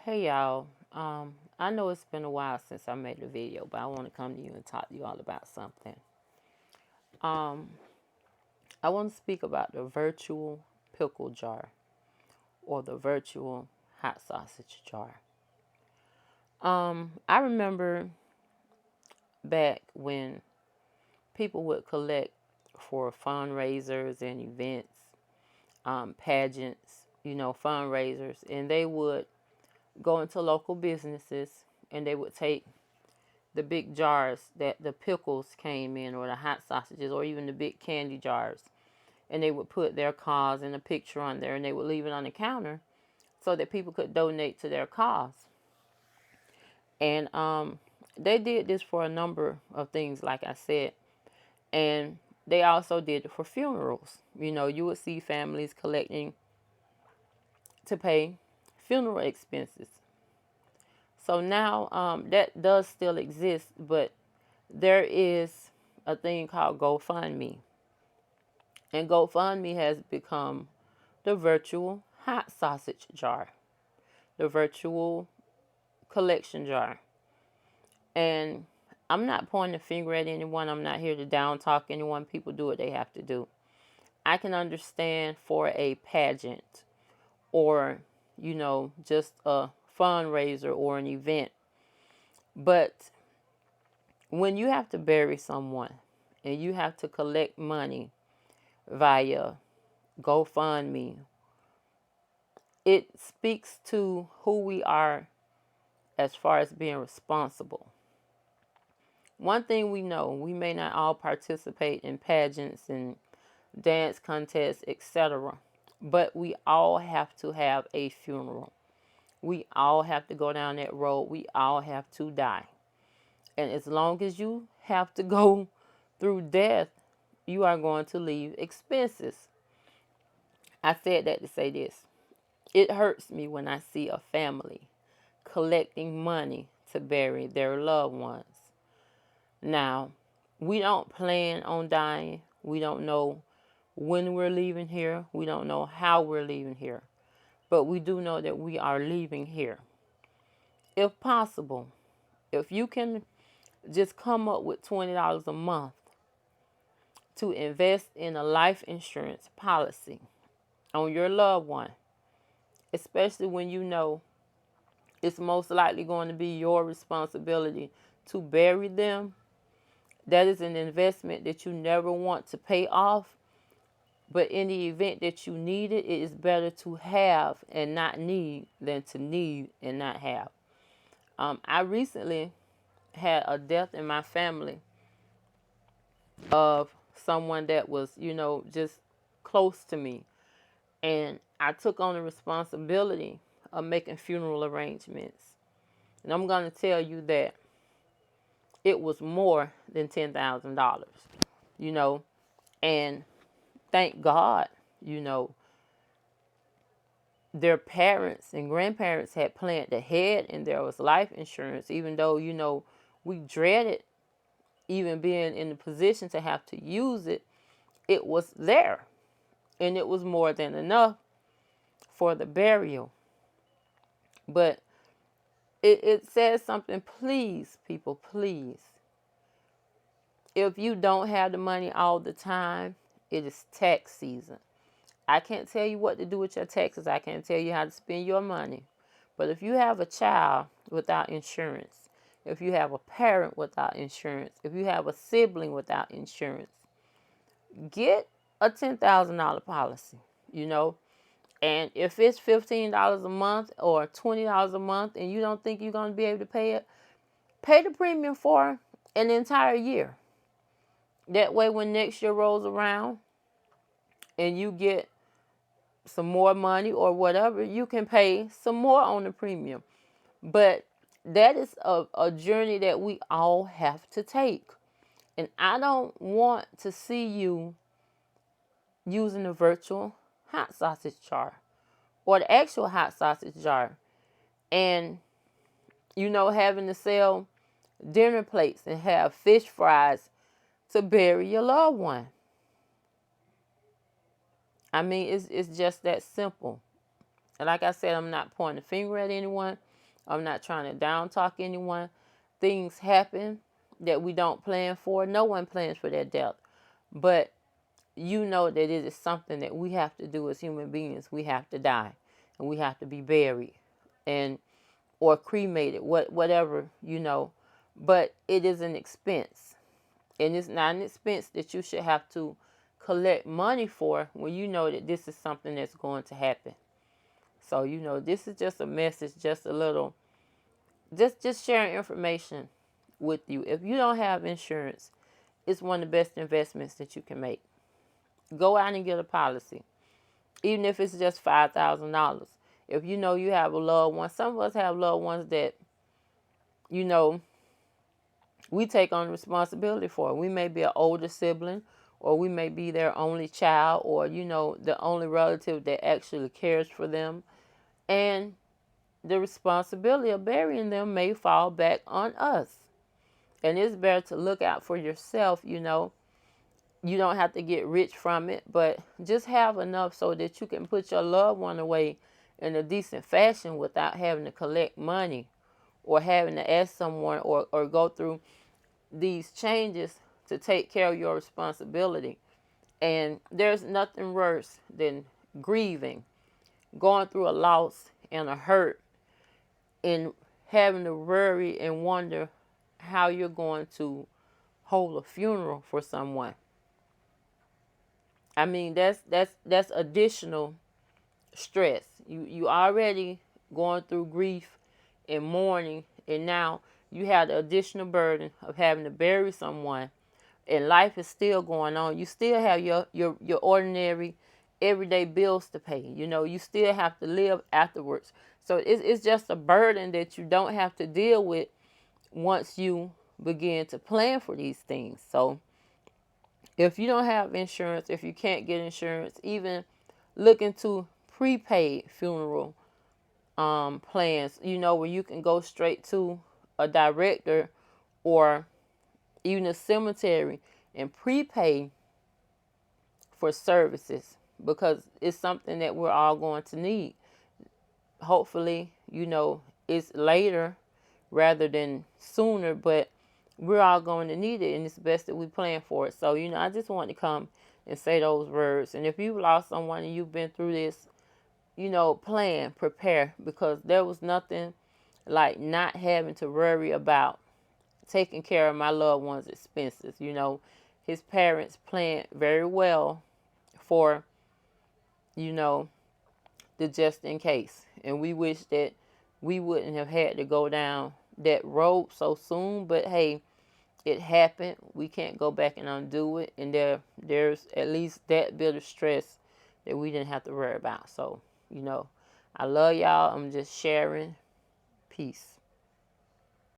Hey y'all. I know it's been a while since I made a video, but I want to come to you and talk to you all about something. Um, I want to speak about the virtual pickle jar or the virtual hot sausage jar. I remember back when people would collect for fundraisers and events, pageants, fundraisers, and they would go into local businesses and they would take the big jars that the pickles came in, or the hot sausages, or even the big candy jars. And they would put their cause and a picture on there, and they would leave it on the counter so that people could donate to their cause. And they did this for a number of things, like I said. And they also did it for funerals. You would see families collecting to pay funeral expenses. So now that does still exist, but there is a thing called GoFundMe. And GoFundMe has become the virtual hot sausage jar, the virtual collection jar. And I'm not pointing a finger at anyone. I'm not here to down talk anyone. People do what they have to do. I can understand for a pageant or, just a fundraiser or an event. But when you have to bury someone and you have to collect money via GoFundMe, it speaks to who we are as far as being responsible. One thing we know, we may not all participate in pageants and dance contests, etc., but we all have to have a funeral. We all have to go down that road. We all have to die. And as long as you have to go through death, you are going to leave expenses. I said that to say this. It hurts me when I see a family collecting money to bury their loved ones. Now, we don't plan on dying. We don't know when we're leaving here. We don't know how we're leaving here. But we do know that we are leaving here. If possible, if you can just come up with $20 a month to invest in a life insurance policy on your loved one, especially when you know it's most likely going to be your responsibility to bury them. That is an investment that you never want to pay off. But in the event that you need it, it is better to have and not need than to need and not have. I recently had a death in my family of someone that was, just close to me. And I took on the responsibility of making funeral arrangements. And I'm going to tell you that it was more than $10,000, you know, and thank God, you know, their parents and grandparents had planned ahead and there was life insurance, even though, we dreaded even being in the position to have to use it. It was there and it was more than enough for the burial. But it says something, please, people, please. If you don't have the money all the time, it is tax season. I can't tell you what to do with your taxes. I can't tell you how to spend your money. But if you have a child without insurance, if you have a parent without insurance, if you have a sibling without insurance, get a $10,000 policy, you know. And if it's $15 a month or $20 a month and you don't think you're going to be able to pay it, pay the premium for an entire year. That way, when next year rolls around and you get some more money or whatever, you can pay some more on the premium. But that is a journey that we all have to take. And I don't want to see you using the virtual hot sausage jar or the actual hot sausage jar and, having to sell dinner plates and have fish fries to bury your loved one. I mean, it's just that simple. And like I said, I'm not pointing a finger at anyone. I'm not trying to down talk anyone. Things happen that we don't plan for. No one plans for their death. But you know that it is something that we have to do as human beings. We have to die and we have to be buried and or cremated, whatever, But it is an expense. And it's not an expense that you should have to collect money for when you know that this is something that's going to happen. So, this is just a message, just a little, just sharing information with you. If you don't have insurance, it's one of the best investments that you can make. Go out and get a policy, even if it's just $5,000. If you know you have a loved one, some of us have loved ones that, we take on responsibility for. We may be an older sibling, or we may be their only child, or, the only relative that actually cares for them. And the responsibility of burying them may fall back on us. And it's better to look out for yourself, You don't have to get rich from it, but just have enough so that you can put your loved one away in a decent fashion without having to collect money or having to ask someone or go through these changes to take care of your responsibility. And there's nothing worse than grieving, going through a loss and a hurt, and having to worry and wonder how you're going to hold a funeral for someone. I mean, that's additional stress. You already going through grief and mourning, and now you have the additional burden of having to bury someone, and life is still going on. You still have your ordinary everyday bills to pay. You still have to live afterwards. So it's just a burden that you don't have to deal with once you begin to plan for these things. So if you don't have insurance, if you can't get insurance, even look into prepaid funeral plans, where you can go straight to a director or even a cemetery and prepay for services, because it's something that we're all going to need. Hopefully, it's later rather than sooner, but we're all going to need it, and it's best that we plan for it. So, I just want to come and say those words. And if you've lost someone and you've been through this, plan, prepare, because there was nothing like not having to worry about taking care of my loved one's expenses. His parents planned very well for, the just in case. And we wish that we wouldn't have had to go down that road so soon, but hey, it happened. We can't go back and undo it. And there's at least that bit of stress that we didn't have to worry about. So, I love y'all. I'm just sharing. Peace.